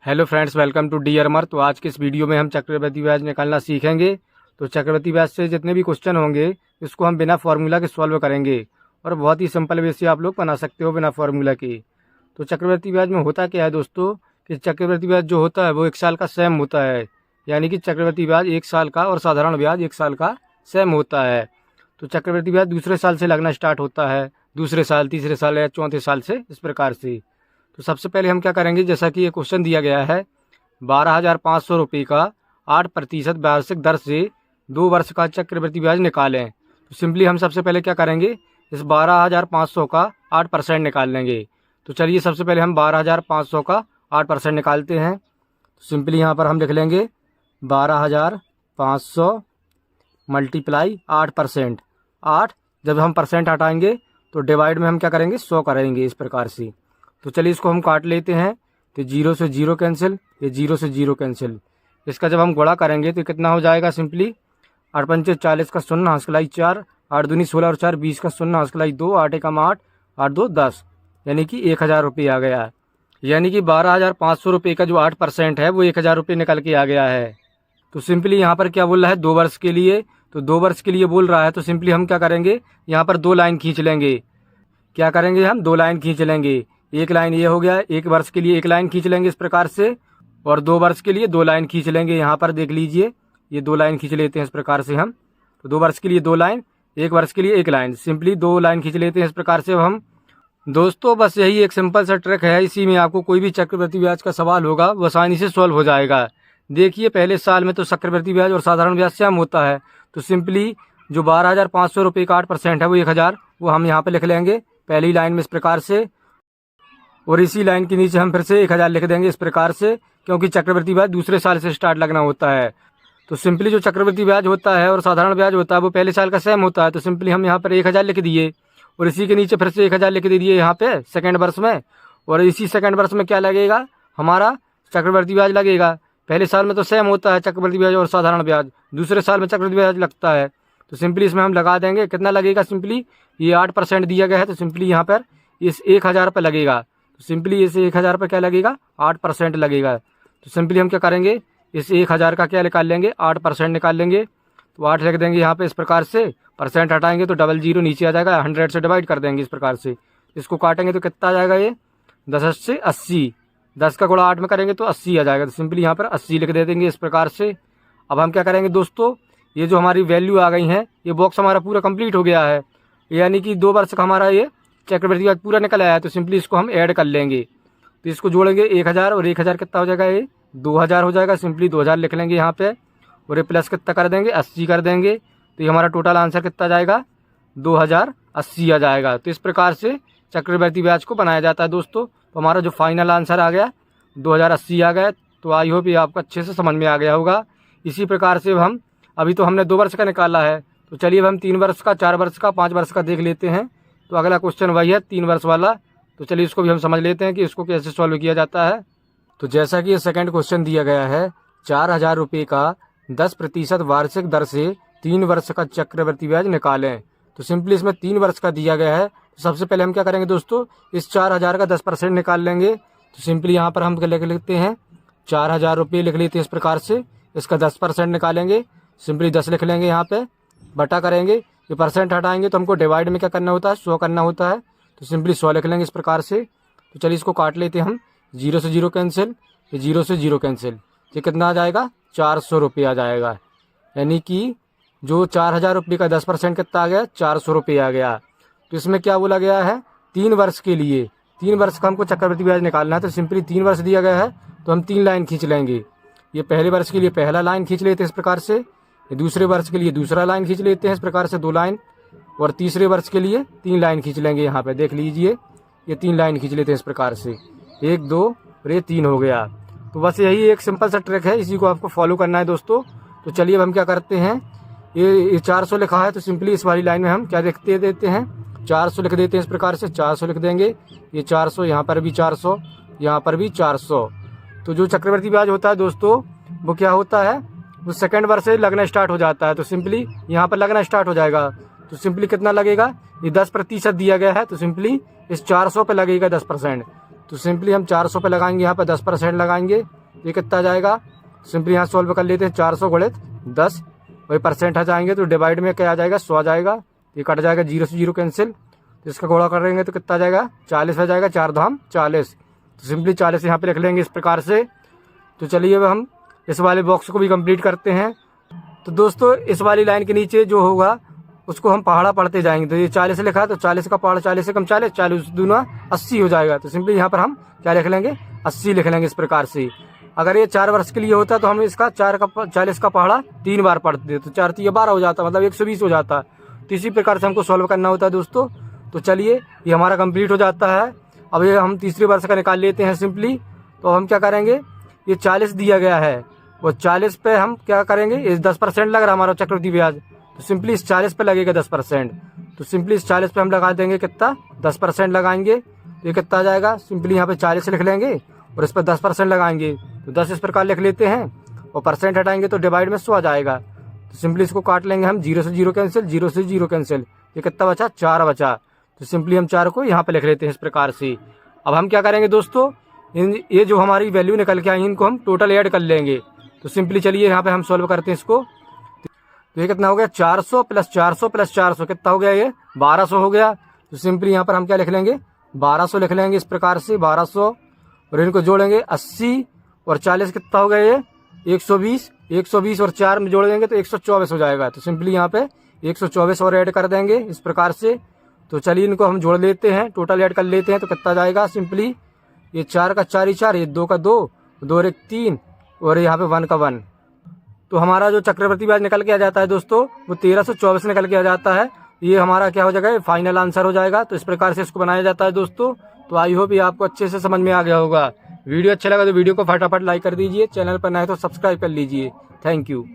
Hello friends, welcome to the Amar. तो आज के इस वीडियो में हम चक्रवृद्धि ब्याज निकालना सीखेंगे। तो चक्रवृद्धि ब्याज से जितने भी क्वेश्चन होंगे इसको हम बिना फार्मूला के सॉल्व करेंगे और बहुत ही सिंपल वे से आप लोग बना सकते हो बिना फार्मूला के। तो चक्रवृद्धि ब्याज में होता क्या है दोस्तों कि चक्रवृद्धि ब्याज जो होता है वो 1 साल का सेम होता है, यानी कि चक्रवृद्धि ब्याज 1 साल का और साधारण ब्याज 1 साल का सेम होता है। तो चक्रवृद्धि ब्याज दूसरे साल से लगना स्टार्ट होता है, दूसरे साल, तीसरे साल या चौथे साल से, इस प्रकार से। तो सबसे पहले हम क्या करेंगे, जैसा कि ये क्वेश्चन दिया गया है 12,500 रुपये का 8% वार्षिक दर से 2 वर्ष का चक्रवृद्धि ब्याज निकालें। तो सिंपली हम सबसे पहले क्या करेंगे, इस 12,500 का 8% निकाल लेंगे। तो चलिए सबसे पहले हम 12,500 का 8% निकालते हैं। तो सिंपली यहाँ पर हम लिख लेंगे 12,500 मल्टीप्लाई 8%। 8 जब हम परसेंट हटाएंगे तो डिवाइड में हम क्या करेंगे, 100 करेंगे, इस प्रकार से। तो चलिए इसको हम काट लेते हैं। तो 0 से 0 कैंसिल, ये 0 से 0 कैंसिल। इसका जब हम गुणा करेंगे तो कितना हो जाएगा, सिंपली 8 पंचे 40 का 0 हंसकलाई 4, 8 दूनी 16 और 4 20 का 0 हंसकलाई 2, 8 एकम 8, 8 2 10, यानी कि 1,000 रुपये आ गया। यानी कि 12,500 रुपये का जो 8% है वो 1,000 रुपये निकल के आ गया है। तो सिंपली यहाँ पर क्या बोल रहा है, 2 वर्ष के लिए। तो 2 वर्ष के लिए बोल रहा है, तो सिंपली हम क्या करेंगे, यहाँ पर 2 लाइन खींच लेंगे। क्या करेंगे, हम 2 लाइन खींच लेंगे। एक लाइन ये हो गया, 1 वर्ष के लिए 1 लाइन खींच लेंगे इस प्रकार से, और 2 वर्ष के लिए 2 लाइन खींच लेंगे। यहाँ पर देख लीजिए, ये 2 लाइन खींच लेते हैं इस प्रकार से हम। तो 2 वर्ष के लिए 2 लाइन, 1 वर्ष के लिए 1 लाइन, सिंपली 2 लाइन खींच लेते हैं इस प्रकार से हम। दोस्तों बस यही एक सिंपल सा ट्रिक है, इसी में आपको कोई भी चक्रवृद्धि ब्याज का सवाल होगा वो आसानी से सॉल्व हो जाएगा। देखिए पहले साल में तो चक्रवृद्धि ब्याज और साधारण ब्याज सेम होता है। तो सिंपली जो 12,500 रुपये का 8% है वो 1,000, वो हम यहाँ पे लिख लेंगे पहली लाइन में इस प्रकार से, और इसी लाइन के नीचे हम फिर से 1,000 लिख देंगे इस प्रकार से, क्योंकि चक्रवृद्धि ब्याज दूसरे साल से स्टार्ट लगना होता है। तो सिंपली जो चक्रवृद्धि ब्याज होता है और साधारण ब्याज होता है वो पहले साल का सेम होता है। तो सिंपली हम यहाँ पर 1,000 लिख दिए और इसी के नीचे फिर से 1,000 लिख दिए यहाँ पे सेकेंड वर्ष में, और इसी सेकेंड वर्ष में क्या लगेगा, हमारा चक्रवृद्धि ब्याज लगेगा। पहले साल में तो सेम होता है चक्रवृद्धि ब्याज और साधारण ब्याज, दूसरे साल में चक्रवृद्धि ब्याज लगता है। तो सिंपली इसमें हम लगा देंगे, कितना लगेगा, सिंपली ये 8% दिया गया है, तो सिंपली यहाँ पर इस 1,000 पर लगेगा। तो सिंपली इस 1,000 पर क्या लगेगा, 8% लगेगा। तो सिंपली हम क्या करेंगे, इस 1,000 का क्या निकाल लेंगे, 8% निकाल लेंगे। तो 8 लिख देंगे यहाँ पे इस प्रकार से, परसेंट हटाएंगे तो 00 नीचे आ जाएगा, 100 से डिवाइड कर देंगे इस प्रकार से। इसको काटेंगे तो कितना आ जाएगा, ये 10 से 80, 10 का गुणा 8 में करेंगे तो 80 आ जाएगा। तो सिंपली यहाँ पर 80 लिख दे देंगे इस प्रकार से। अब हम क्या करेंगे दोस्तों, ये जो हमारी वैल्यू आ गई है, ये बॉक्स हमारा पूरा कंप्लीट हो गया है, यानी कि 2 वर्ष का हमारा ये चक्रवृद्धि ब्याज पूरा निकल आया है। तो सिंपली इसको हम ऐड कर लेंगे। तो इसको जोड़ेंगे 1,000 और 1,000 कितना हो जाएगा, ये 2,000 हो जाएगा। सिंपली 2,000 लिख लेंगे यहाँ पे, और ये प्लस कितना कर देंगे, 80 कर देंगे। तो ये हमारा टोटल आंसर कितना आ जाएगा, 2,080 आ जाएगा। तो इस प्रकार से चक्रवृद्धि ब्याज को बनाया जाता है दोस्तों। तो हमारा जो फाइनल आंसर आ गया 2,080 आ गया। तो आई होप ये आपको अच्छे से समझ में आ गया होगा। इसी प्रकार से हम अभी तो हमने 2 वर्ष का निकाला है, तो चलिए अब हम 3 वर्ष का, 4 वर्ष का, 5 वर्ष का देख लेते हैं। तो अगला क्वेश्चन वही है 3 वर्ष वाला। तो चलिए इसको भी हम समझ लेते हैं कि इसको कैसे सॉल्व किया जाता है। तो जैसा कि ये सेकंड क्वेश्चन दिया गया है, 4,000 रुपये का 10% वार्षिक दर से 3 वर्ष का चक्रवृद्धि ब्याज निकालें। तो सिंपली इसमें 3 वर्ष का दिया गया है। तो सबसे पहले हम क्या करेंगे दोस्तों, इस 4,000 का 10% निकाल लेंगे। तो सिंपली यहाँ पर हम लिख लेते हैं 4,000 रुपये लिख लेते हैं इस प्रकार से, इसका 10% निकालेंगे। सिंपली 10 लिख लेंगे यहाँ पे, बटा करेंगे, ये परसेंट हटाएंगे तो हमको डिवाइड में क्या करना होता है, 100 करना होता है। तो सिंपली 100 लिख लेंगे इस प्रकार से। तो चलिए इसको काट लेते हैं हम, 0 से 0 कैंसिल, ये 0 से 0 कैंसिल, ये कितना आ जाएगा, 400 रुपये आ जाएगा। यानी कि जो 4,000 रुपये का 10% कितना आ गया, 400 रुपये आ गया। तो इसमें क्या बोला गया है, 3 वर्ष के लिए, 3 वर्ष का हमको चक्रवृद्धि ब्याज निकालना है। तो सिंपली 3 वर्ष दिया गया है तो हम 3 लाइन खींच लेंगे। ये पहले वर्ष के लिए पहला लाइन खींच लेते हैं इस प्रकार से, दूसरे वर्ष के लिए दूसरा लाइन खींच लेते हैं इस प्रकार से 2 लाइन, और तीसरे वर्ष के लिए 3 लाइन खींच लेंगे। यहाँ पे देख लीजिए, ये 3 लाइन खींच लेते हैं इस प्रकार से, 1 2 और ये 3 हो गया। तो बस यही एक सिंपल सा ट्रिक है, इसी को आपको फॉलो करना है दोस्तों। तो चलिए अब हम क्या करते हैं, ये 400 लिखा है तो सिंपली इस वाली लाइन में हम क्या देखते देते हैं, 400 लिख देते हैं इस प्रकार से, 400 लिख देंगे। ये 400, यहाँ पर भी 400, यहाँ पर भी 400। तो जो चक्रवृद्धि ब्याज होता है दोस्तों वो क्या होता है, वो सेकंड वर्ष से लगना स्टार्ट हो जाता है। तो सिंपली यहाँ पर लगना स्टार्ट हो जाएगा। तो सिंपली कितना लगेगा, ये 10% दिया गया है, तो सिंपली इस 400 पे लगेगा 10%। तो सिंपली हम 400 पे लगाएंगे, यहाँ पे 10% लगाएंगे, ये कितना आ जाएगा। सिंपली यहाँ सॉल्व कर लेते हैं, 400 गुणित 10, वही परसेंट आ जाएंगे तो डिवाइड में क्या आ जाएगा, 100 आ जाएगा। ये कट जाएगा, 0 से 0 कैंसिल, तो इसका गुणा करेंगे तो कितना आ जाएगा, 40 आ जाएगा, 4 धाम 40। तो सिंपली 40 यहाँ पे लिख लेंगे इस प्रकार से। तो चलिए अब हम इस वाले बॉक्स को भी कंप्लीट करते हैं। तो दोस्तों इस वाली लाइन के नीचे जो होगा उसको हम पहाड़ा पढ़ते जाएंगे। तो ये 40 लिखा है तो 40 का पहाड़ा, 40 से कम 40, 40 दूना 80 हो जाएगा। तो सिंपली यहाँ पर हम क्या लिख लेंगे, 80 लिख लेंगे इस प्रकार से। अगर ये 4 वर्ष के लिए होता तो हम इसका 40 का पहाड़ा 3 बार पढ़ते, तो 4 3 12 हो जाता, मतलब 120 हो जाता। तो इसी प्रकार से हमको सॉल्व करना होता है दोस्तों। तो चलिए ये हमारा कंप्लीट हो जाता है। अब ये हम तीसरे वर्ष का निकाल लेते हैं सिंपली। तो हम क्या करेंगे, ये 40 दिया गया है, वो 40 पे हम क्या करेंगे, ये 10% लग रहा है हमारा चक्रवृद्धि ब्याज, तो सिंपली इस 40 पे लगेगा 10%। तो सिंपली इस 40 पे हम लगा देंगे कितना, 10% लगाएंगे। तो ये कितना आ जाएगा, सिंपली यहाँ पे 40 लिख लेंगे और इस पर 10% लगाएंगे, तो 10 इस प्रकार लिख लेते हैं और परसेंट हटाएंगे तो डिवाइड में 100 आ जाएगा। तो सिंपली इसको काट लेंगे हम, 0 से 0 कैंसिल, 0 से 0 कैंसिल, ये कितना बचा, 4 बचा। तो सिंपली हम 4 को यहाँ पे लिख लेते हैं इस प्रकार से। अब हम क्या करेंगे दोस्तों, ये जो हमारी वैल्यू निकल के आई इनको हम टोटल ऐड कर लेंगे। तो सिंपली चलिए यहाँ पे हम सॉल्व करते हैं इसको। तो ये कितना हो गया, 400 प्लस 400 प्लस 400 कितना हो गया, ये 1200 हो गया। तो सिंपली यहाँ पर हम क्या लिख लेंगे, 1200 लिख लेंगे इस प्रकार से, 1200 और इनको जोड़ेंगे 80 और 40 कितना हो गया, ये 120, 120 और 4 में जोड़ देंगे तो 124 हो जाएगा। तो सिंपली यहाँ पे 124 और ऐड कर देंगे इस प्रकार से। तो चलिए इनको हम जोड़ लेते हैं, टोटल ऐड कर लेते हैं तो कितना जाएगा, सिंपली ये 4 का 4 ही 4, ये 2 का 2, 2 और 1 3 और यहाँ पे 1 का 1। तो हमारा जो चक्रवृद्धि ब्याज निकल के आ जाता है दोस्तों, वो 1324 निकल के आ जाता है। ये हमारा क्या हो जाएगा, फाइनल आंसर हो जाएगा। तो इस प्रकार से इसको बनाया जाता है दोस्तों। तो आई होप ये आपको अच्छे से समझ में आ गया होगा। वीडियो अच्छा लगा तो वीडियो को फटाफट लाइक कर दीजिए, चैनल पर नए तो सब्सक्राइब कर लीजिए। Thank you.